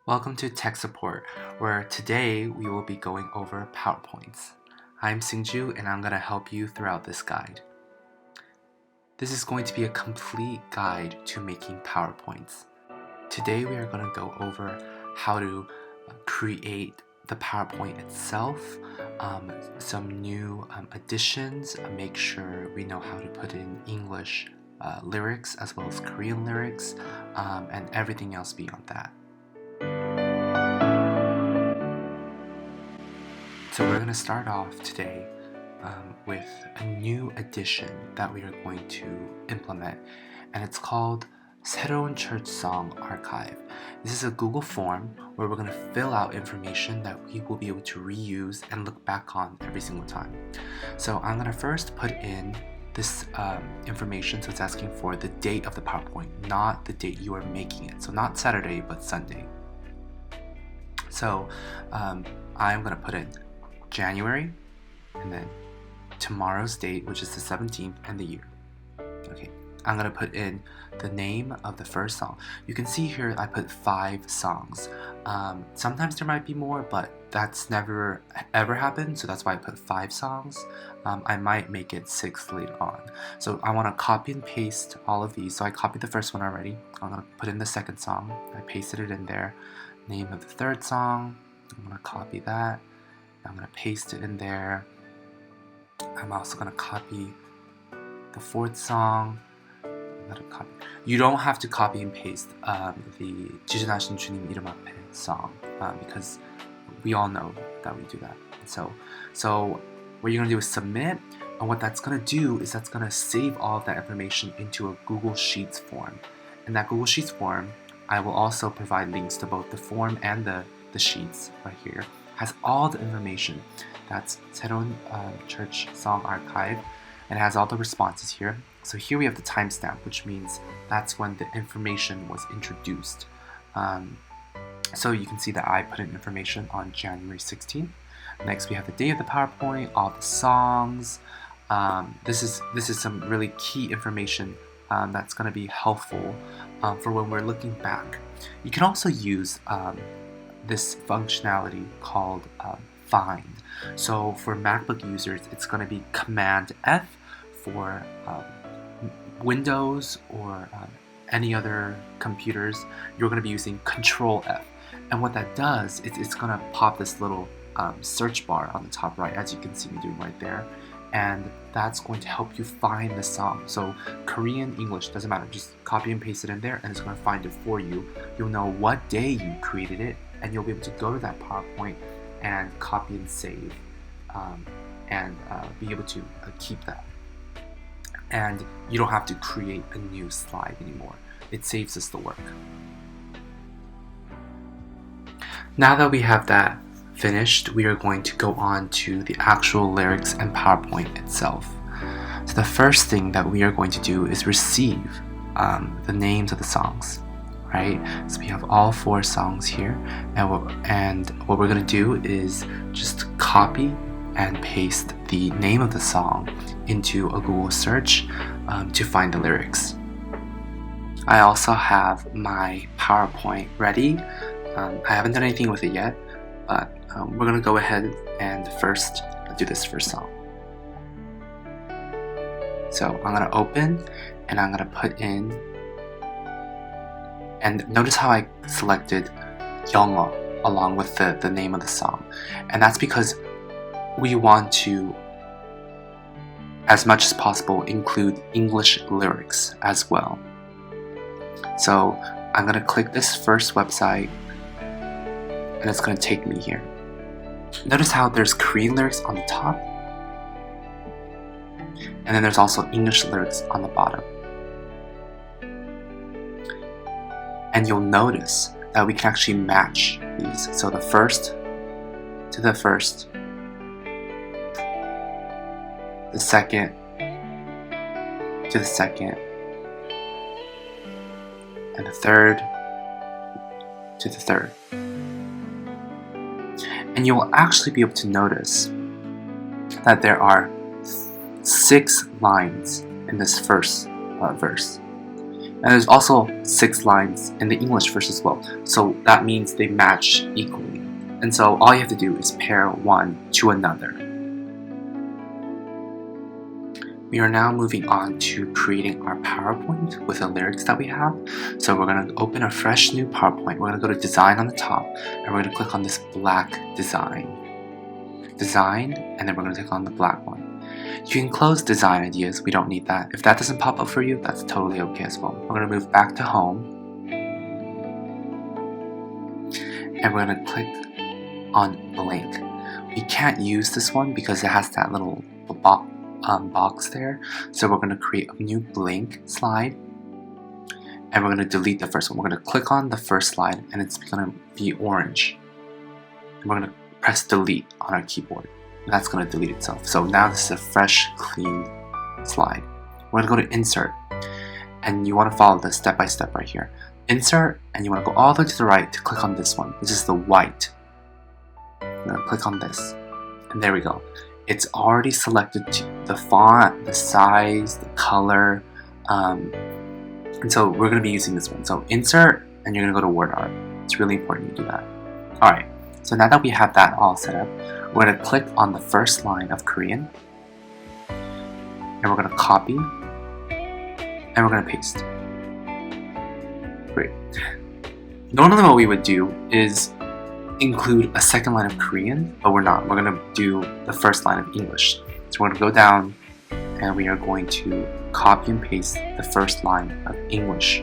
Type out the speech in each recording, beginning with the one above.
Welcome to Tech Support, where today we will be going over PowerPoints. I'm Singju and I'm going to help you throughout this guide. This is going to be a complete guide to making PowerPoints. Today we are going to go over how to create the PowerPoint itself, some new additions, make sure we know how to put in English lyrics as well as Korean lyrics, and everything else beyond that. So we're going to start off today with a new addition that we are going to implement, and it's called 새로운 Church Song Archive. This is a Google form where we're going to fill out information that we will be able to reuse and look back on every single time. So I'm going to first put in this information, so it's asking for the date of the PowerPoint, not the date you are making it. So not Saturday, but Sunday. So I'm going to put in January, and then tomorrow's date, which is the 17th, and the year. Okay, I'm gonna put in the name of the first song. You can see here I put 5 songs. Sometimes there might be more, but that's never ever happened, so that's why I put 5 songs. I might make it 6 later on. So I want to copy and paste all of these. So I copied the first one already. I'm gonna put in the second song. I pasted it in there. Name of the third song. I'm gonna copy that. I'm going to paste it in there. I'm also going to copy the 4th song. I'm going to copy. You don't have to copy and paste the 지존하신 주님 이름 앞에 song because we all know that we do that. So what you're going to do is submit, and what that's going to do is that's going to save all of that information into a Google Sheets form. In that Google Sheets form, I will also provide links to both the form and the sheets right here. Has all the information. That's 새로운 Church Song Archive, and it has all the responses here. So here we have the timestamp, which means that's when the information was introduced. So you can see that I put in information on January 16th. Next we have the day of the PowerPoint, all the songs. This is some really key information that's going to be helpful for when we're looking back. You can also use this functionality called find. So for MacBook users, it's going to be Command F. For Windows or any other computers, you're going to be using Control F. And what that does is it's going to pop this little search bar on the top right, as you can see me doing right there. And that's going to help you find the song. So Korean, English, doesn't matter. Just copy and paste it in there, and it's going to find it for you. You'll know what day you created it, and you'll be able to go to that PowerPoint and copy and save and be able to keep that. And you don't have to create a new slide anymore. It saves us the work. Now that we have that finished, we are going to go on to the actual lyrics and PowerPoint itself. So the first thing that we are going to do is receive the names of the songs. Right? So we have all 4 songs here, and what we're going to do is just copy and paste the name of the song into a Google search to find the lyrics. I also have my PowerPoint ready. I haven't done anything with it yet, but we're going to go ahead and first do this first song. So I'm going to open, and I'm going to put in. And notice how I selected 영어 along with the name of the song. And that's because we want to, as much as possible, include English lyrics as well. So I'm going to click this first website, and it's going to take me here. Notice how there's Korean lyrics on the top, and then there's also English lyrics on the bottom. And you'll notice that we can actually match these. So the first to the first, the second to the second, and the third to the third. And you will actually be able to notice that there are 6 lines in this first verse. And there's also 6 lines in the English version as well. So that means they match equally. And so all you have to do is pair one to another. We are now moving on to creating our PowerPoint with the lyrics that we have. So we're going to open a fresh new PowerPoint. We're going to go to Design on the top, and we're going to click on this black Design, and then we're going to click on the black one. You can close Design Ideas. We don't need that. If that doesn't pop up for you, that's totally okay as well. We're going to move back to Home, and we're going to click on Blank. We can't use this one because it has that little box there, so we're going to create a new blank slide, and we're going to delete the first one. We're going to click on the first slide, and it's going to be orange, and we're going to press delete on our keyboard, and that's going to delete itself. So now this is a fresh, clean slide. We're going to go to Insert, and you want to follow this step by step right here. Insert, and you want to go all the way to the right to click on this one. This is the white. I'm going to click on this, and there we go. It's already selected to the font, the size, the color, and so we're going to be using this one. So Insert, and you're going to go to Word Art. It's really important you do that. Alright, so now that we have that all set up, we're going to click on the first line of Korean, and we're going to copy, and we're going to paste. Great. Normally what we would do is include a second line of Korean, but we're not. We're going to do the first line of English. So we're going to go down, and we are going to copy and paste the first line of English.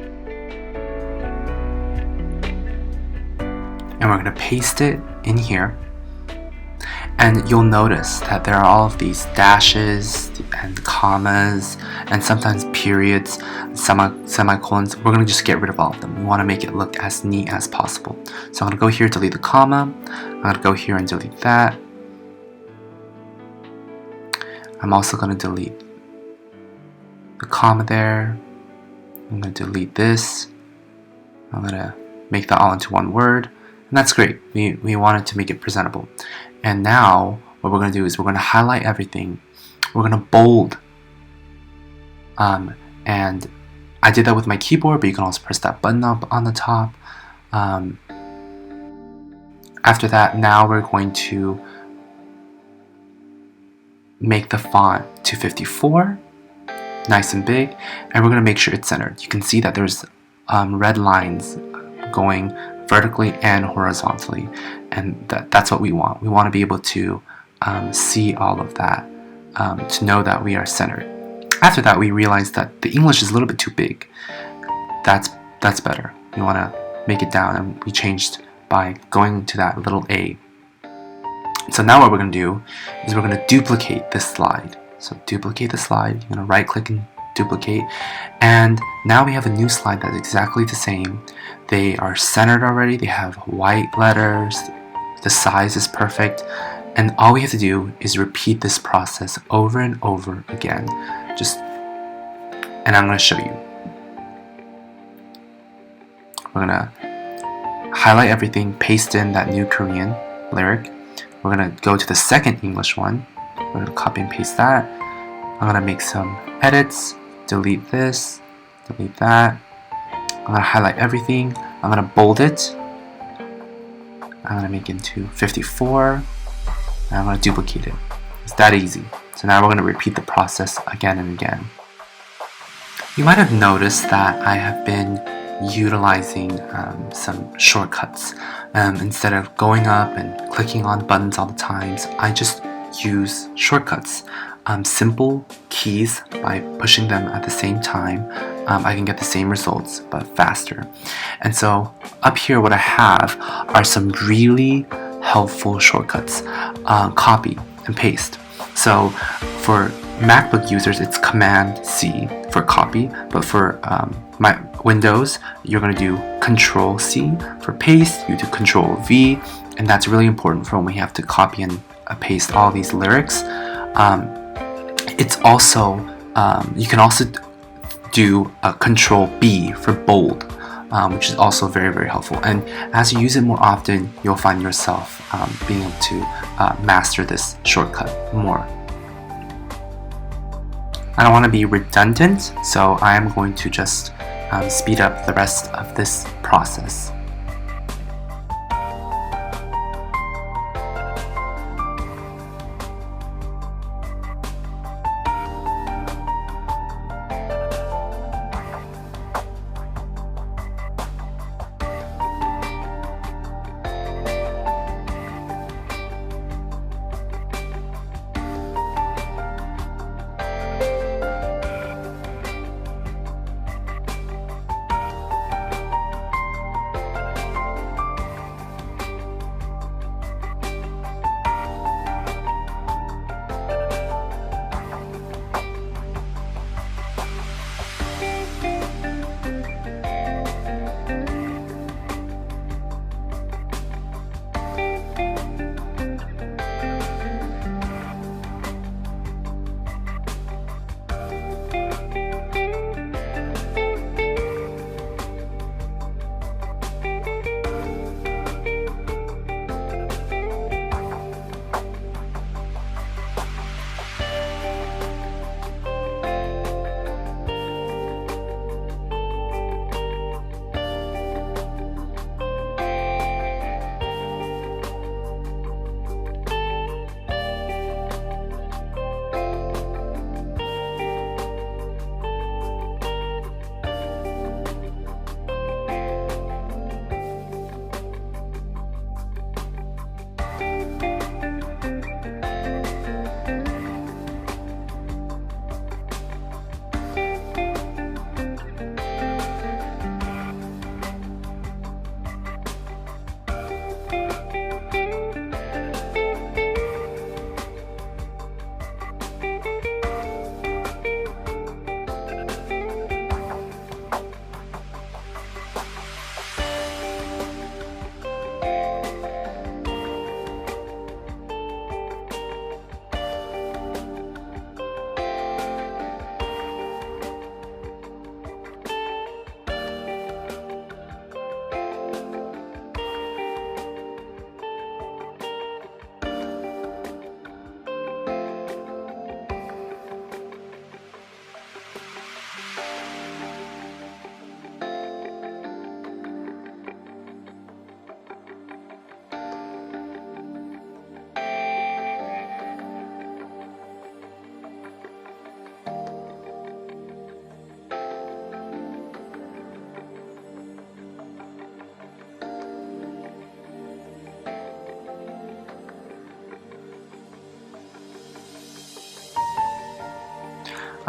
And we're going to paste it in here. And you'll notice that there are all of these dashes and commas and sometimes periods, semicolons. We're going to just get rid of all of them. We want to make it look as neat as possible. So I'm going to go here, delete the comma. I'm going to go here and delete that. I'm also going to delete the comma there. I'm going to delete this. I'm going to make that all into one word. And that's great. We wanted to make it presentable. And now what we're going to do is we're going to highlight everything. We're going to bold. And I did that with my keyboard, but you can also press that button up on the top. After that, now we're going to make the font 254, nice and big, and we're going to make sure it's centered. You can see that there's red lines going vertically and horizontally, and that's what we want. We want to be able to see all of that, to know that we are centered. After that, we realized that the English is a little bit too big. That's better. We want to make it down, and we changed by going to that little A. So now what we're going to do is we're going to duplicate this slide. So duplicate the slide. You're going to right click and duplicate, and now we have a new slide that's exactly the same. They are centered already. They have white letters. The size is perfect, and all we have to do is repeat this process over and over again. And I'm going to show you. We're going to highlight everything, paste in that new Korean lyric. We're going to go to the second English one. We're going to copy and paste that. I'm going to make some edits, delete this, delete that. I'm going to highlight everything. I'm going to bold it. I'm going to make it into 54. And I'm going to duplicate it. It's that easy. So now we're going to repeat the process again and again. You might have noticed that I have been utilizing some shortcuts. Instead of going up and clicking on buttons all the times, I just use shortcuts. Simple keys, by pushing them at the same time, I can get the same results but faster. And so up here what I have are some really helpful shortcuts. Copy and paste. So for MacBook users, it's Command C for copy, but for my Windows, you're going to do Control C. For paste, you do Control V, and that's really important for when we have to copy and paste all these lyrics. It's also, you can also do Control B for bold, which is also very, very helpful. And as you use it more often, you'll find yourself being able to master this shortcut more. I don't want to be redundant, so I am going to just speed up the rest of this process.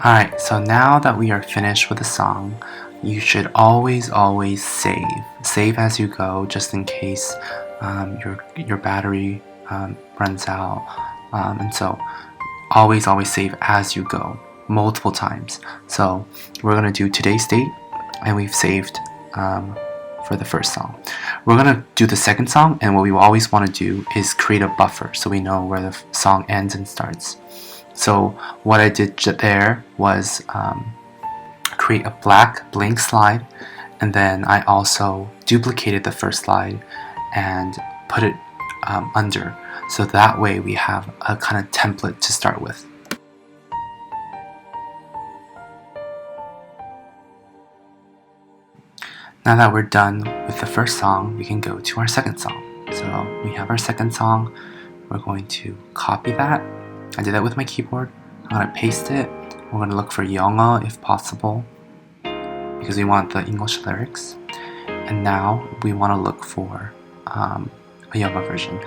Alright, so now that we are finished with the song, you should always save. Save as you go, just in case your battery runs out. And so always save as you go, multiple times. So we're going to do today's date, and we've saved for the first song. We're going to do the second song, and what we always want to do is create a buffer so we know where the song ends and starts. So what I did there was create a blank slide, and then I also duplicated the first slide and put it under, so that way we have a kind of template to start with. Now that we're done with the first song, we can go to our second song. So we have our second song. We're going to copy that. I did that with my keyboard. I'm going to paste it. We're going to look for 영어 if possible, because we want the English lyrics. And now we want to look for a younger version.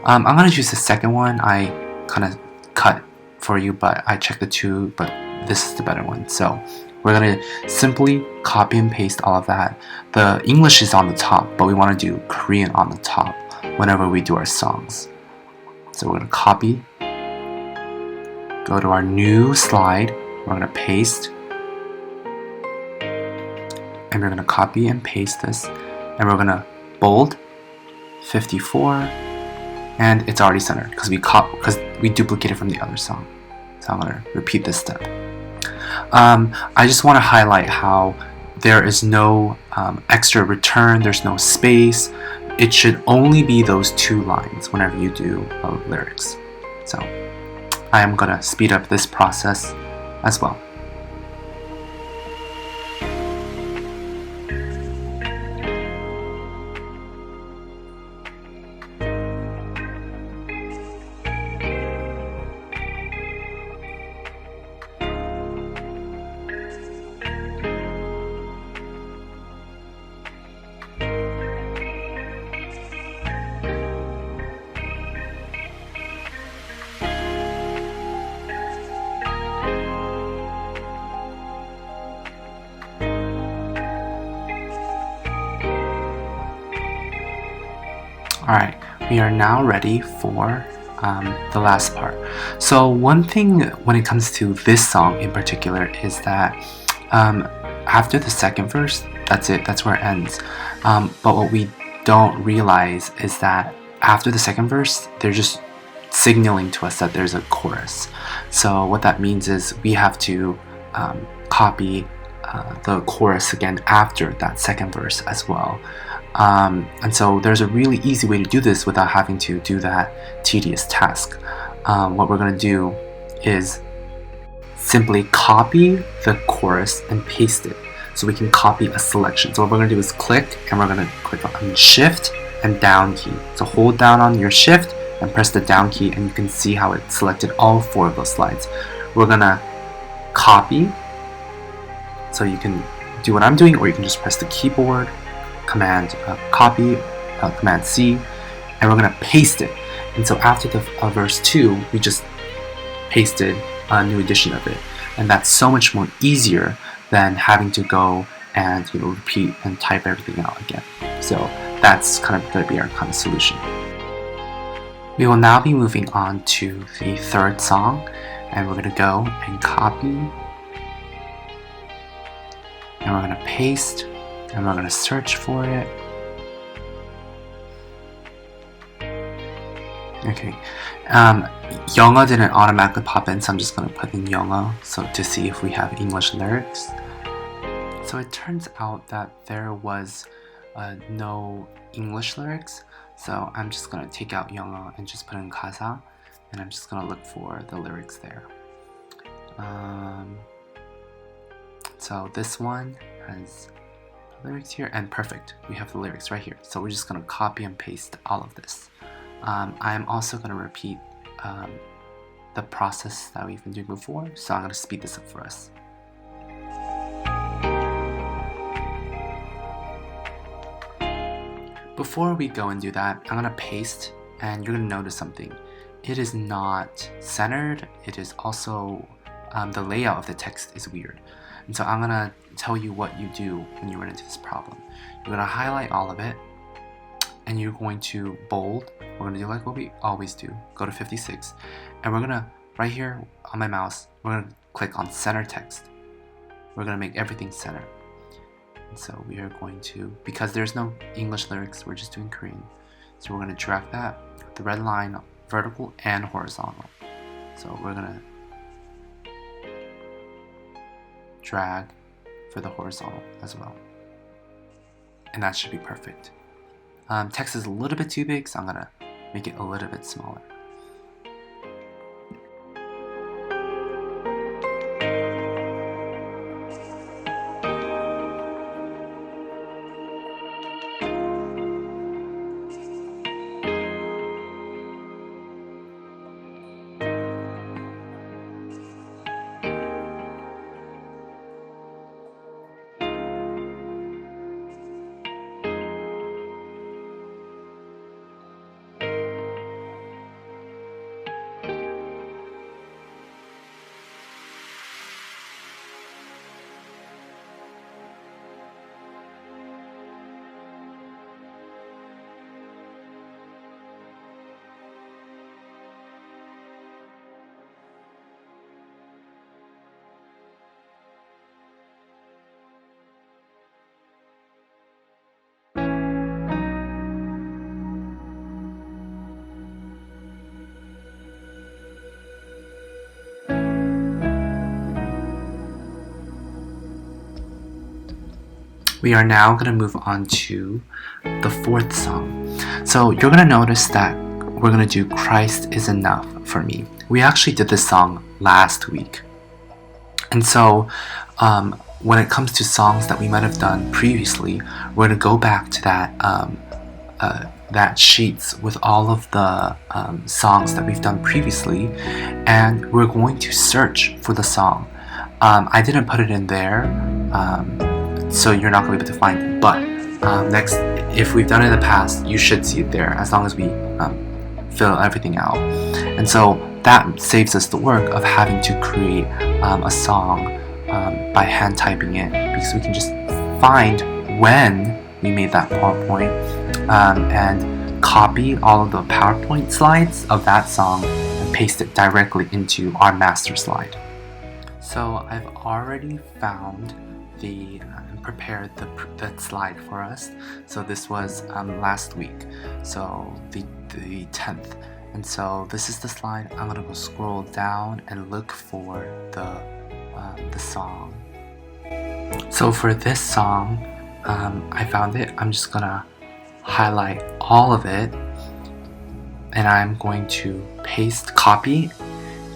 I'm going to use the second one. I kind of cut for you, but I checked the two, but this is the better one. So we're going to simply copy and paste all of that. The English is on the top, but we want to do Korean on the top whenever we do our songs. So we're going to copy, go to our new slide, we're going to paste, and we're going to copy and paste this, and we're going to bold 54, and it's already centered because we duplicated from the other song. So I'm going to repeat this step. I just want to highlight how there is no extra return, there's no space. It should only be those two lines whenever you do lyrics. So I am going to speed up this process as well. Alright, we are now ready for the last part. So one thing when it comes to this song in particular is that after the second verse, that's it, that's where it ends. But what we don't realize is that after the second verse, they're just signaling to us that there's a chorus. So what that means is we have to copy the chorus again after that second verse as well. And so there's a really easy way to do this without having to do that tedious task. What we're going to do is simply copy the chorus and paste it. So we can copy a selection. So what we're going to do is click, and we're going to click on Shift and down key. So hold down on your Shift and press the down key, and you can see how it selected all 4 of those slides. We're going to copy. So you can do what I'm doing, or you can just press the keyboard, Command copy, Command C, and we're going to paste it. And so after the verse 2, we just pasted a new edition of it. And that's so much more easier than having to go and repeat and type everything out again. So that's kind of going to be our kind of solution. We will now be moving on to the third song, and we're going to go and copy, and we're going to paste, and we're going to search for it. Okay, 영어 didn't automatically pop in, so I'm just going to put in 영어 to see if we have English lyrics. So it turns out that there was no English lyrics, so I'm just going to take out 영어 and just put in 가사, and I'm just going to look for the lyrics there. So this one has the lyrics here, and perfect, we have the lyrics right here. So we're just going to copy and paste all of this. I'm also going to repeat the process that we've been doing before, so I'm going to speed this up for us. Before we go and do that, I'm going to paste, and you're going to notice something. It is not centered. It is also, the layout of the text is weird. And so I'm going to tell you what you do when you run into this problem. You're going to highlight all of it, and you're going to bold. We're going to do like what we always do. Go to 56, and we're going to, right here on my mouse, we're going to click on center text. We're going to make everything center. And so we are going to, because there's no English lyrics, we're just doing Korean. So we're going to drag that, the red line, vertical and horizontal. So we're going to drag for the horizontal as well. And that should be perfect. Text is a little bit too big, so I'm going to make it a little bit smaller. We are now going to move on to the fourth song. So you're going to notice that we're going to do Christ is Enough for Me. We actually did this song last week. And so when it comes to songs that we might have done previously, we're going to go back to that sheets with all of the songs that we've done previously, and we're going to search for the song. I didn't put it in there, so you're not going to be able to find it, but next, if we've done it in the past, you should see it there as long as we fill everything out. And so that saves us the work of having to create a song by hand typing it, because we can just find when we made that PowerPoint and copy all of the PowerPoint slides of that song and paste it directly into our master slide. So I've already found the prepared the slide for us. So this was last week, so the 10th. And so this is the slide. I'm gonna go scroll down and look for the song. So for this song, I found it. I'm just gonna highlight all of it, and I'm going to copy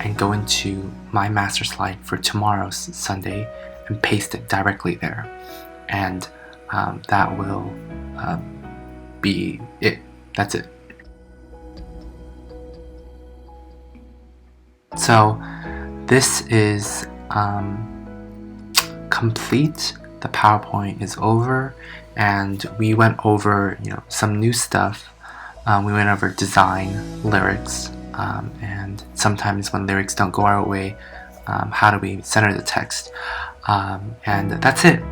and go into my master slide for tomorrow's Sunday and paste it directly there, and that will be it. That's it. So this is complete. The PowerPoint is over, and we went over some new stuff. We went over design, lyrics, and sometimes when lyrics don't go our way, how do we center the text? And that's it.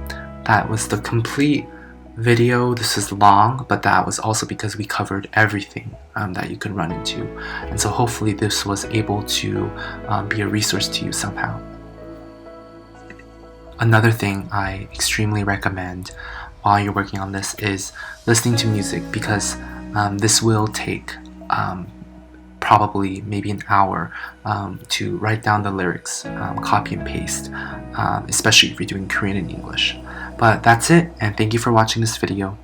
That was the complete video. This is long, but that was also because we covered everything that you could run into. And so hopefully this was able to be a resource to you somehow. Another thing I extremely recommend while you're working on this is listening to music, because this will take probably maybe an hour to write down the lyrics, copy and paste, especially if you're doing Korean and English. But that's it, and thank you for watching this video.